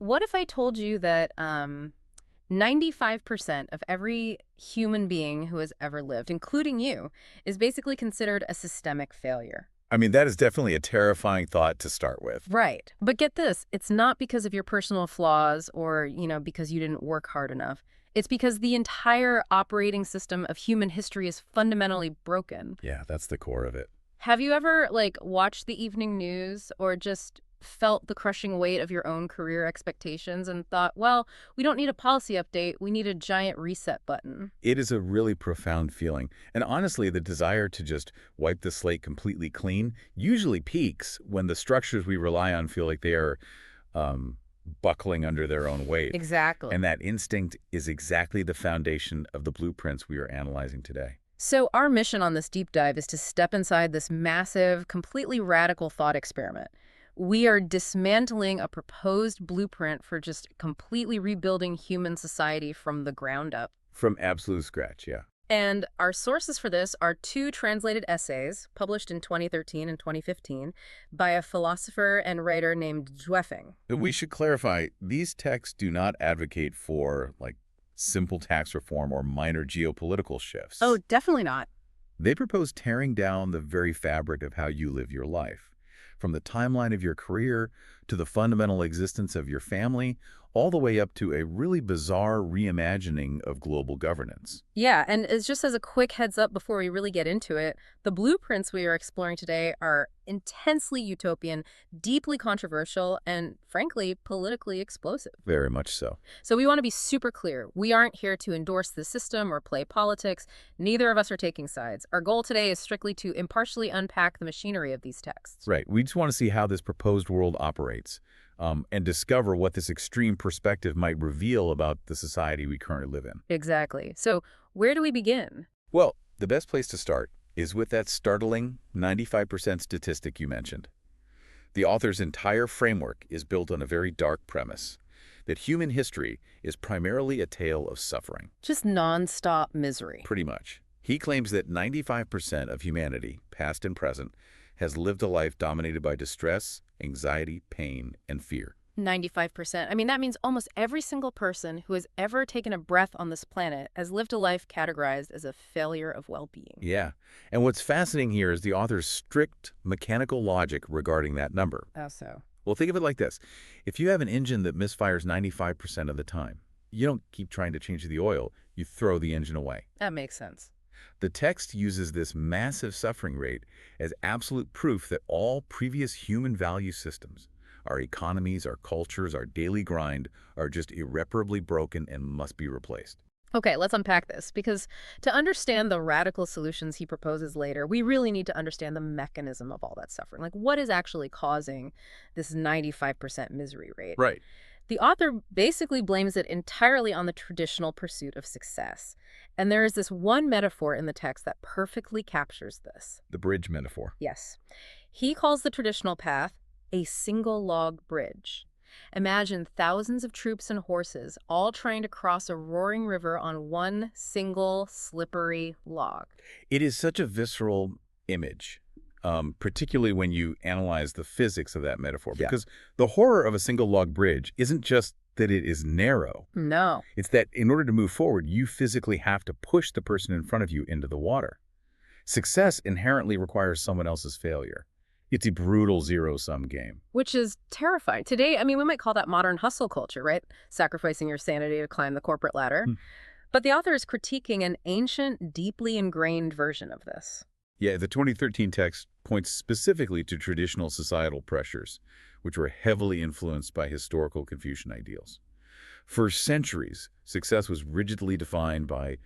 what if I told you that 95% of every human being who has ever lived, including you, is basically considered a systemic failure? I mean, that is definitely a terrifying thought to start with. Right. But get this, it's not because of your personal flaws or, because you didn't work hard enough. It's because the entire operating system of human history is fundamentally broken. Yeah, that's the core of it. Have you ever, watched the evening news or just felt the crushing weight of your own career expectations and thought, well, we don't need a policy update, we need a giant reset button? It is a really profound feeling. And honestly, the desire to just wipe the slate completely clean usually peaks when the structures we rely on feel like they are buckling under their own weight. Exactly. And that instinct is exactly the foundation of the blueprints we are analyzing today. So our mission on this deep dive is to step inside this massive, completely radical thought experiment. We are dismantling a proposed blueprint for just completely rebuilding human society from the ground up. From absolute scratch, yeah. And our sources for this are two translated essays published in 2013 and 2015 by a philosopher and writer named Zhuefeng. We should clarify, these texts do not advocate for, simple tax reform or minor geopolitical shifts. Oh, definitely not. They propose tearing down the very fabric of how you live your life. From the timeline of your career to the fundamental existence of your family, all the way up to a really bizarre reimagining of global governance. Yeah, and it's just as a quick heads up before we really get into it, the blueprints we are exploring today are intensely utopian, deeply controversial, and frankly, politically explosive. Very much so. So we want to be super clear. We aren't here to endorse the system or play politics. Neither of us are taking sides. Our goal today is strictly to impartially unpack the machinery of these texts. Right. We just want to see how this proposed world operates. And discover what this extreme perspective might reveal about the society we currently live in. Exactly. So where do we begin? Well, the best place to start is with that startling 95% statistic you mentioned. The author's entire framework is built on a very dark premise, that human history is primarily a tale of suffering. Just nonstop misery. Pretty much. He claims that 95% of humanity, past and present, has lived a life dominated by distress, anxiety, pain, and fear. 95%. I mean, that means almost every single person who has ever taken a breath on this planet has lived a life categorized as a failure of well-being. Yeah. And what's fascinating here is the author's strict mechanical logic regarding that number. How so? Well, think of it like this. If you have an engine that misfires 95% of the time, you don't keep trying to change the oil, you throw the engine away. That makes sense. The text uses this massive suffering rate as absolute proof that all previous human value systems, our economies, our cultures, our daily grind, are just irreparably broken and must be replaced. Okay, let's unpack this, because to understand the radical solutions he proposes later, we really need to understand the mechanism of all that suffering. Like, what is actually causing this 95% misery rate? Right. The author basically blames it entirely on the traditional pursuit of success. And there is this one metaphor in the text that perfectly captures this. The bridge metaphor. Yes. He calls the traditional path a single log bridge. Imagine thousands of troops and horses all trying to cross a roaring river on one single slippery log. It is such a visceral image, particularly when you analyze the physics of that metaphor, Yeah. because the horror of a single log bridge isn't just that it is narrow. No. It's that in order to move forward, you physically have to push the person in front of you into the water. Success inherently requires someone else's failure. It's a brutal zero-sum game. Which is terrifying. Today, I mean, we might call that modern hustle culture, right? Sacrificing your sanity to climb the corporate ladder. But the author is critiquing an ancient, deeply ingrained version of this. Yeah, the 2013 text points specifically to traditional societal pressures, which were heavily influenced by historical Confucian ideals. For centuries, success was rigidly defined by,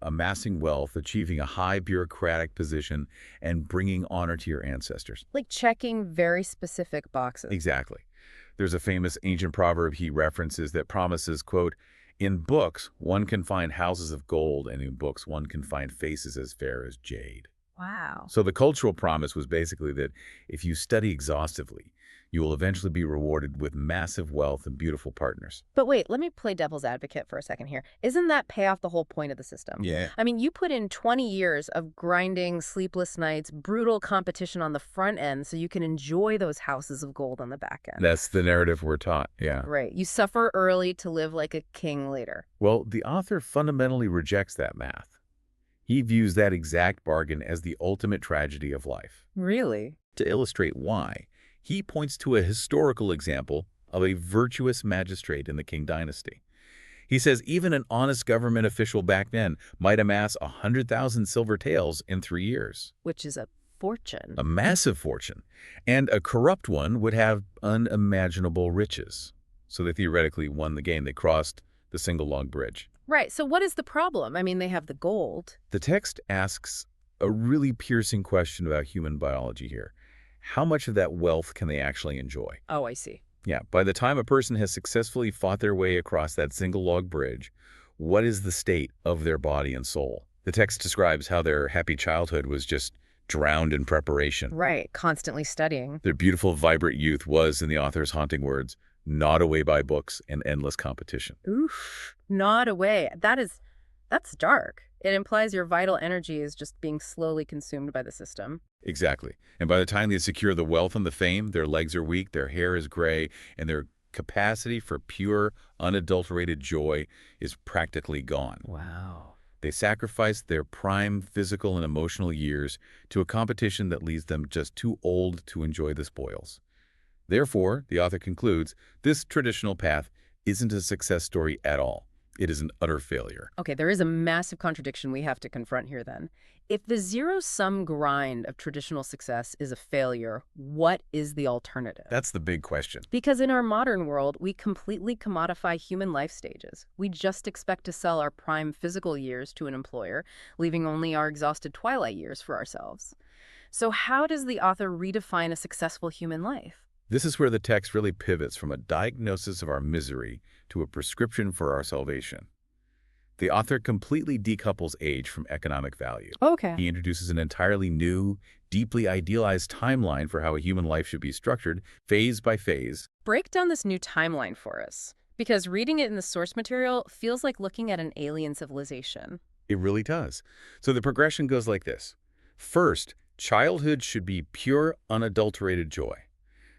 amassing wealth, achieving a high bureaucratic position, and bringing honor to your ancestors. Like checking very specific boxes. Exactly. There's a famous ancient proverb he references that promises, quote, "In books, one can find houses of gold, and in books, one can find faces as fair as jade." Wow. So the cultural promise was basically that if you study exhaustively, you will eventually be rewarded with massive wealth and beautiful partners. But wait, let me play devil's advocate for a second here. Isn't that payoff the whole point of the system? Yeah. I mean, you put in 20 years of grinding, sleepless nights, brutal competition on the front end so you can enjoy those houses of gold on the back end. That's the narrative we're taught, yeah. Right. You suffer early to live like a king later. Well, the author fundamentally rejects that math. He views that exact bargain as the ultimate tragedy of life. Really? To illustrate why, he points to a historical example of a virtuous magistrate in the Qing dynasty. He says even an honest government official back then might amass 100,000 silver taels in 3 years. Which is a fortune. A massive fortune. And a corrupt one would have unimaginable riches. So they theoretically won the game. They crossed the single log bridge. Right. So what is the problem? I mean, they have the gold. The text asks a really piercing question about human biology here. How much of that wealth can they actually enjoy? Oh, I see. Yeah, by the time a person has successfully fought their way across that single log bridge, what is the state of their body and soul? The text describes how their happy childhood was just drowned in preparation. Right. Constantly studying. Their beautiful, vibrant youth was, in the author's haunting words, gnawed away by books and endless competition. Oof. Gnawed away. That's dark. It implies your vital energy is just being slowly consumed by the system. Exactly. And by the time they secure the wealth and the fame, their legs are weak, their hair is gray, and their capacity for pure, unadulterated joy is practically gone. Wow. They sacrifice their prime physical and emotional years to a competition that leaves them just too old to enjoy the spoils. Therefore, the author concludes, this traditional path isn't a success story at all. It is an utter failure. Okay, there is a massive contradiction we have to confront here then. If the zero-sum grind of traditional success is a failure, what is the alternative? That's the big question. Because in our modern world, we completely commodify human life stages. We just expect to sell our prime physical years to an employer, leaving only our exhausted twilight years for ourselves. So how does the author redefine a successful human life? This is where the text really pivots from a diagnosis of our misery to a prescription for our salvation. The author completely decouples age from economic value. Okay. He introduces an entirely new, deeply idealized timeline for how a human life should be structured, phase by phase. Break down this new timeline for us, because reading it in the source material feels like looking at an alien civilization. It really does. So the progression goes like this. First, childhood should be pure, unadulterated joy.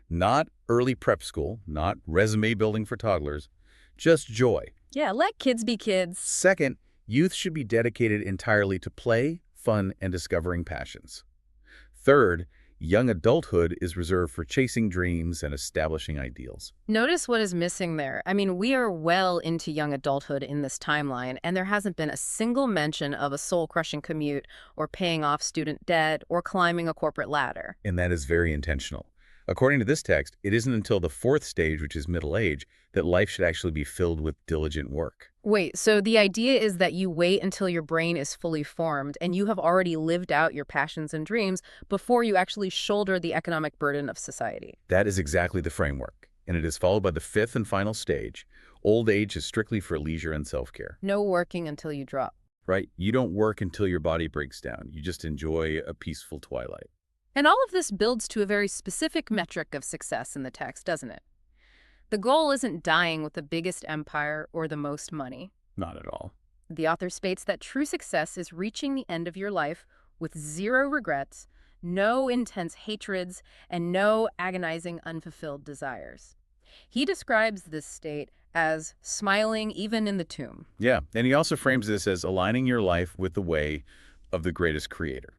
Not early prep school, not resume building for toddlers, just joy. Yeah, let kids be kids. Second, youth should be dedicated entirely to play, fun, and discovering passions. Third, young adulthood is reserved for chasing dreams and establishing ideals. Notice what is missing there. I mean, we are well into young adulthood in this timeline, and there hasn't been a single mention of a soul-crushing commute or paying off student debt or climbing a corporate ladder. And that is very intentional. According to this text, it isn't until the fourth stage, which is middle age, that life should actually be filled with diligent work. Wait, so the idea is that you wait until your brain is fully formed and you have already lived out your passions and dreams before you actually shoulder the economic burden of society. That is exactly the framework, and it is followed by the fifth and final stage. Old age is strictly for leisure and self-care. No working until you drop. Right? You don't work until your body breaks down. You just enjoy a peaceful twilight. And all of this builds to a very specific metric of success in the text, doesn't it? The goal isn't dying with the biggest empire or the most money. Not at all. The author states that true success is reaching the end of your life with zero regrets, no intense hatreds, and no agonizing unfulfilled desires. He describes this state as smiling even in the tomb. Yeah, and he also frames this as aligning your life with the way of the greatest creator.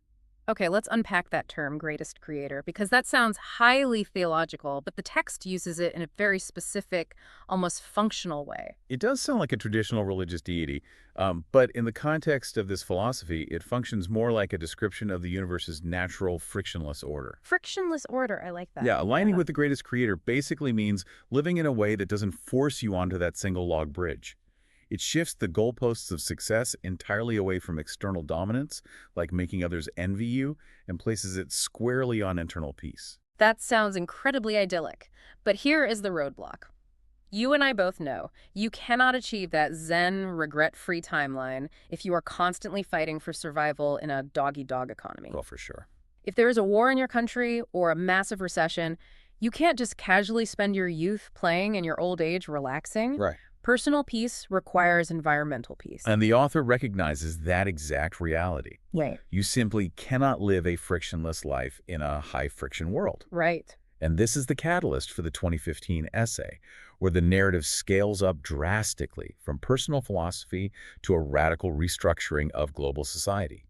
Okay, let's unpack that term, greatest creator, because that sounds highly theological, but the text uses it in a very specific, almost functional way. It does sound like a traditional religious deity, but in the context of this philosophy, it functions more like a description of the universe's natural, frictionless order. Frictionless order, I like that. Yeah, aligning with the greatest creator basically means living in a way that doesn't force you onto that single log bridge. It shifts the goalposts of success entirely away from external dominance, like making others envy you, and places it squarely on internal peace. That sounds incredibly idyllic, but here is the roadblock. You and I both know you cannot achieve that Zen, regret-free timeline if you are constantly fighting for survival in a dog-eat-dog economy. Well, for sure. If there is a war in your country or a massive recession, you can't just casually spend your youth playing and your old age relaxing. Right. Personal peace requires environmental peace. And the author recognizes that exact reality. Right. You simply cannot live a frictionless life in a high-friction world. Right. And this is the catalyst for the 2015 essay, where the narrative scales up drastically from personal philosophy to a radical restructuring of global society.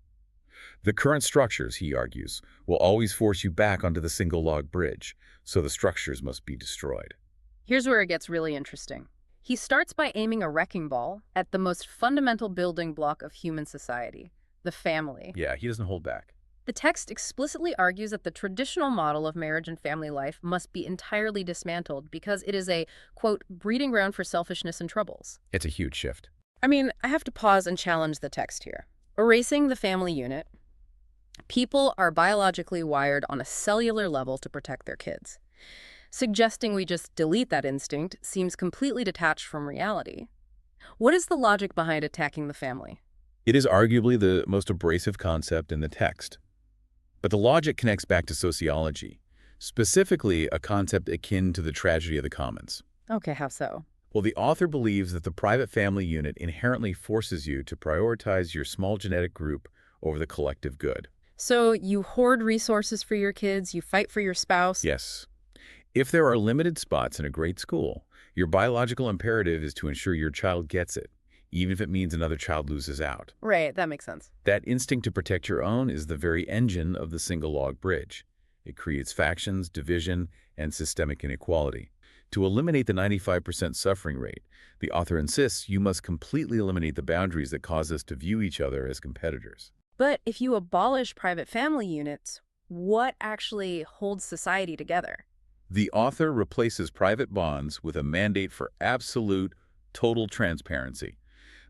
The current structures, he argues, will always force you back onto the single-log bridge, so the structures must be destroyed. Here's where it gets really interesting. He starts by aiming a wrecking ball at the most fundamental building block of human society, the family. Yeah, he doesn't hold back. The text explicitly argues that the traditional model of marriage and family life must be entirely dismantled because it is a, quote, breeding ground for selfishness and troubles. It's a huge shift. I mean, I have to pause and challenge the text here. Erasing the family unit, people are biologically wired on a cellular level to protect their kids. Suggesting we just delete that instinct seems completely detached from reality. What is the logic behind attacking the family? It is arguably the most abrasive concept in the text. But the logic connects back to sociology, specifically a concept akin to the tragedy of the commons. Okay, how so? Well, the author believes that the private family unit inherently forces you to prioritize your small genetic group over the collective good. So you hoard resources for your kids, you fight for your spouse? Yes. If there are limited spots in a great school, your biological imperative is to ensure your child gets it, even if it means another child loses out. Right, that makes sense. That instinct to protect your own is the very engine of the single-log bridge. It creates factions, division, and systemic inequality. To eliminate the 95% suffering rate, the author insists you must completely eliminate the boundaries that cause us to view each other as competitors. But if you abolish private family units, what actually holds society together? The author replaces private bonds with a mandate for absolute, total transparency.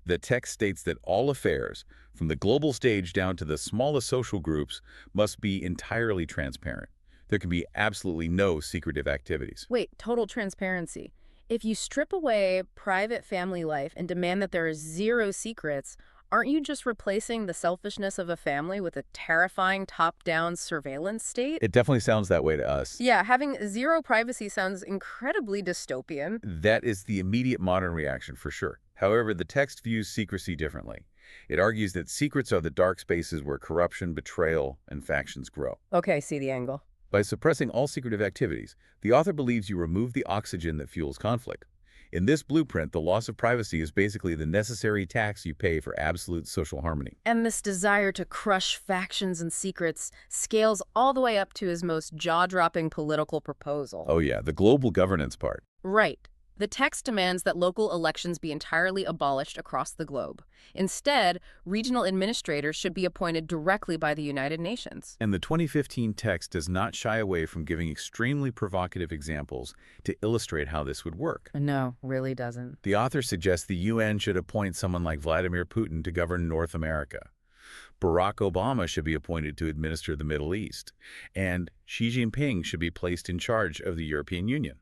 The text states that all affairs, from the global stage down to the smallest social groups, must be entirely transparent. There can be absolutely no secretive activities. Wait, total transparency. If you strip away private family life and demand that there is zero secrets, aren't you just replacing the selfishness of a family with a terrifying top-down surveillance state? It definitely sounds that way to us. Yeah, having zero privacy sounds incredibly dystopian. That is the immediate modern reaction for sure. However, the text views secrecy differently. It argues that secrets are the dark spaces where corruption, betrayal, and factions grow. Okay, see the angle. By suppressing all secretive activities, the author believes you remove the oxygen that fuels conflict. In this blueprint, the loss of privacy is basically the necessary tax you pay for absolute social harmony. And this desire to crush factions and secrets scales all the way up to his most jaw-dropping political proposal. Oh yeah, the global governance part. Right. The text demands that local elections be entirely abolished across the globe. Instead, regional administrators should be appointed directly by the United Nations. And the 2015 text does not shy away from giving extremely provocative examples to illustrate how this would work. No, really doesn't. The author suggests the UN should appoint someone like Vladimir Putin to govern North America. Barack Obama should be appointed to administer the Middle East. And Xi Jinping should be placed in charge of the European Union.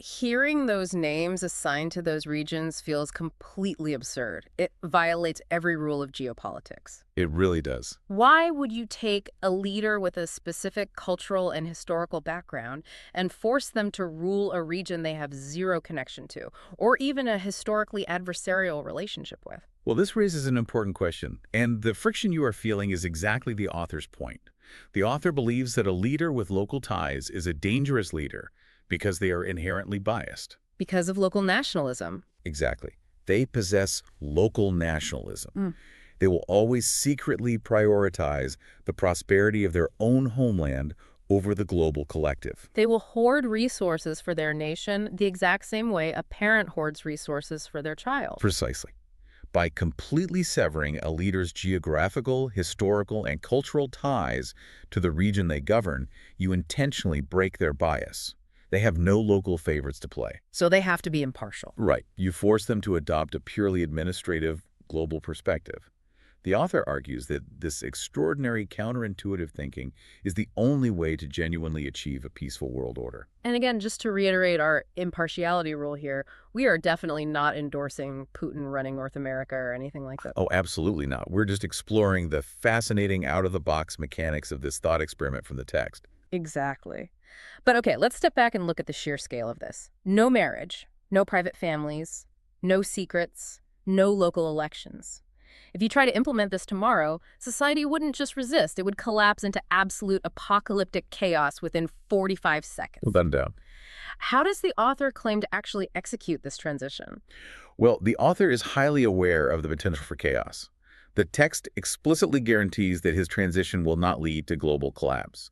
Hearing those names assigned to those regions feels completely absurd. It violates every rule of geopolitics. It really does. Why would you take a leader with a specific cultural and historical background and force them to rule a region they have zero connection to, or even a historically adversarial relationship with? Well, this raises an important question, and the friction you are feeling is exactly the author's point. The author believes that a leader with local ties is a dangerous leader because they are inherently biased. Because of local nationalism. Exactly. They possess local nationalism. They will always secretly prioritize the prosperity of their own homeland over the global collective. They will hoard resources for their nation the exact same way a parent hoards resources for their child. Precisely. By completely severing a leader's geographical, historical, and cultural ties to the region they govern, you intentionally break their bias. They have no local favorites to play. So they have to be impartial. Right. You force them to adopt a purely administrative, global perspective. The author argues that this extraordinary counterintuitive thinking is the only way to genuinely achieve a peaceful world order. And again, just to reiterate our impartiality rule here, we are definitely not endorsing Putin running North America or anything like that. Oh, absolutely not. We're just exploring the fascinating out-of-the-box mechanics of this thought experiment from the text. Exactly. But okay, let's step back and look at the sheer scale of this. No marriage, no private families, no secrets, no local elections. If you try to implement this tomorrow, society wouldn't just resist, it would collapse into absolute apocalyptic chaos within 45 seconds. Without a doubt. How does the author claim to actually execute this transition? Well, the author is highly aware of the potential for chaos. The text explicitly guarantees that his transition will not lead to global collapse.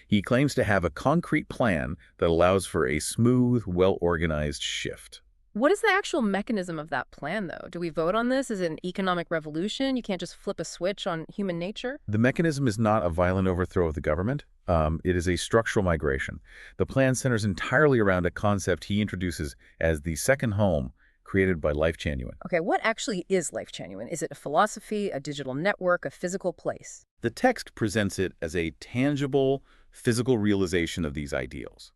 He claims to have a concrete plan that allows for a smooth, well-organized shift. What is the actual mechanism of that plan, though? Do we vote on this? Is it an economic revolution? You can't just flip a switch on human nature? The mechanism is not a violent overthrow of the government. It is a structural migration. The plan centers entirely around a concept he introduces as the second home created by Lifechanyuan. Okay, what actually is Lifechanyuan? Is it a philosophy, a digital network, a physical place? The text presents it as a tangible, physical realization of these ideals.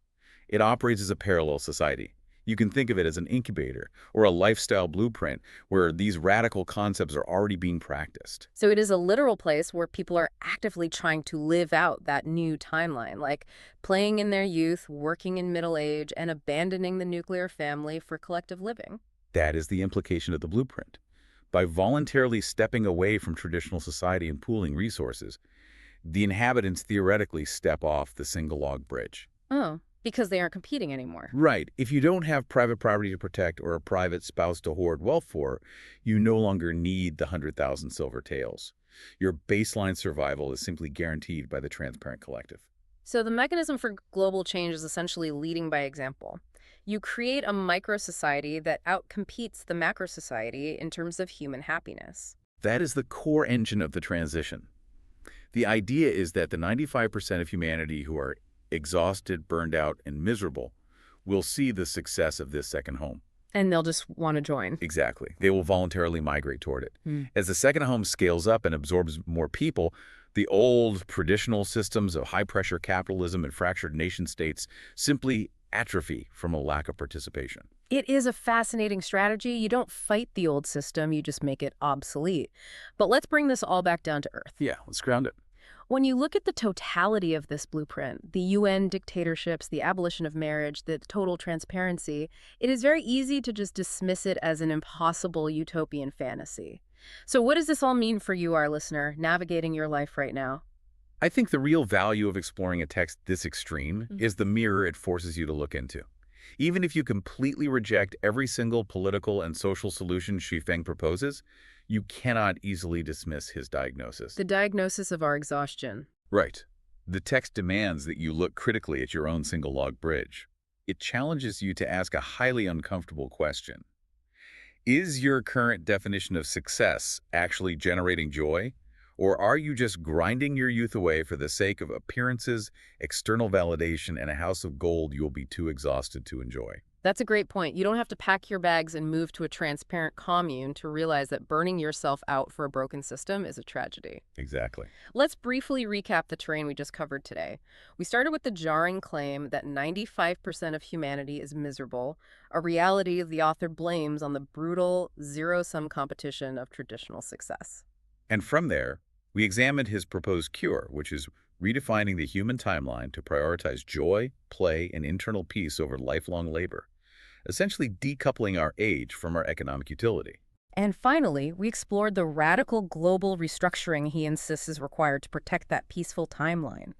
It operates as a parallel society. You can think of it as an incubator or a lifestyle blueprint where these radical concepts are already being practiced. So it is a literal place where people are actively trying to live out that new timeline, like playing in their youth, working in middle age, and abandoning the nuclear family for collective living. That is the implication of the blueprint. By voluntarily stepping away from traditional society and pooling resources, the inhabitants theoretically step off the single log bridge. Oh, because they aren't competing anymore. Right. If you don't have private property to protect or a private spouse to hoard wealth for, you no longer need the 100,000 silver taels. Your baseline survival is simply guaranteed by the transparent collective. So the mechanism for global change is essentially leading by example. You create a micro-society that outcompetes the macro-society in terms of human happiness. That is the core engine of the transition. The idea is that the 95% of humanity who are exhausted, burned out, and miserable will see the success of this second home. And they'll just want to join. Exactly. They will voluntarily migrate toward it. As the second home scales up and absorbs more people, the old traditional systems of high-pressure capitalism and fractured nation-states simply atrophy from a lack of participation. It is a fascinating strategy. You don't fight the old system, you just make it obsolete. But let's bring this all back down to earth. Yeah, let's ground it. When you look at the totality of this blueprint, the UN dictatorships, the abolition of marriage, the total transparency, it is very easy to just dismiss it as an impossible utopian fantasy. So what does this all mean for you, our listener, navigating your life right now? I think the real value of exploring a text this extreme is the mirror it forces you to look into. Even if you completely reject every single political and social solution Xi Feng proposes, you cannot easily dismiss his diagnosis. The diagnosis of our exhaustion. Right. The text demands that you look critically at your own single log bridge. It challenges you to ask a highly uncomfortable question. Is your current definition of success actually generating joy? Or are you just grinding your youth away for the sake of appearances, external validation, and a house of gold you'll be too exhausted to enjoy? That's a great point. You don't have to pack your bags and move to a transparent commune to realize that burning yourself out for a broken system is a tragedy. Exactly. Let's briefly recap the terrain we just covered today. We started with the jarring claim that 95% of humanity is miserable, a reality the author blames on the brutal, zero-sum competition of traditional success. And from there, we examined his proposed cure, which is redefining the human timeline to prioritize joy, play, and internal peace over lifelong labor, essentially decoupling our age from our economic utility. And finally, we explored the radical global restructuring he insists is required to protect that peaceful timeline,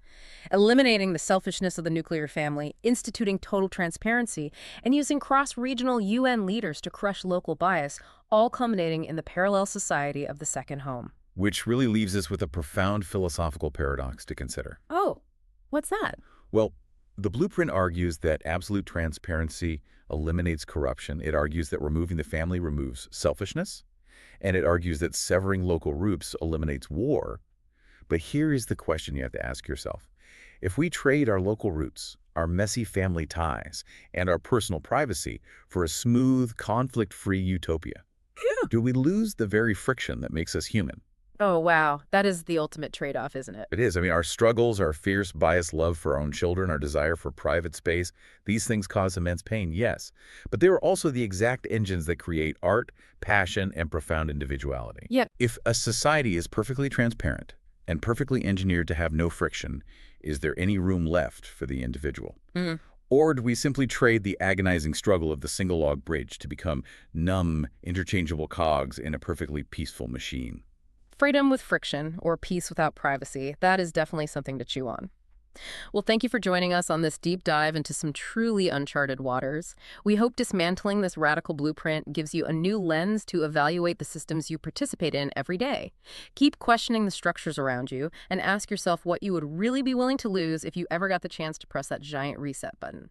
eliminating the selfishness of the nuclear family, instituting total transparency, and using cross-regional UN leaders to crush local bias, all culminating in the parallel society of the second home. Which really leaves us with a profound philosophical paradox to consider. Oh, what's that? Well, the blueprint argues that absolute transparency eliminates corruption. It argues that removing the family removes selfishness. And it argues that severing local roots eliminates war. But here is the question you have to ask yourself. If we trade our local roots, our messy family ties, and our personal privacy for a smooth, conflict-free utopia, do we lose the very friction that makes us human? Oh, wow. That is the ultimate trade-off, isn't it? It is. I mean, our struggles, our fierce, biased love for our own children, our desire for private space, these things cause immense pain, yes. But they are also the exact engines that create art, passion, and profound individuality. Yeah. If a society is perfectly transparent and perfectly engineered to have no friction, is there any room left for the individual? Mm. Or do we simply trade the agonizing struggle of the single-log bridge to become numb, interchangeable cogs in a perfectly peaceful machine? Freedom with friction, or peace without privacy, that is definitely something to chew on. Well, thank you for joining us on this deep dive into some truly uncharted waters. We hope dismantling this radical blueprint gives you a new lens to evaluate the systems you participate in every day. Keep questioning the structures around you and ask yourself what you would really be willing to lose if you ever got the chance to press that giant reset button.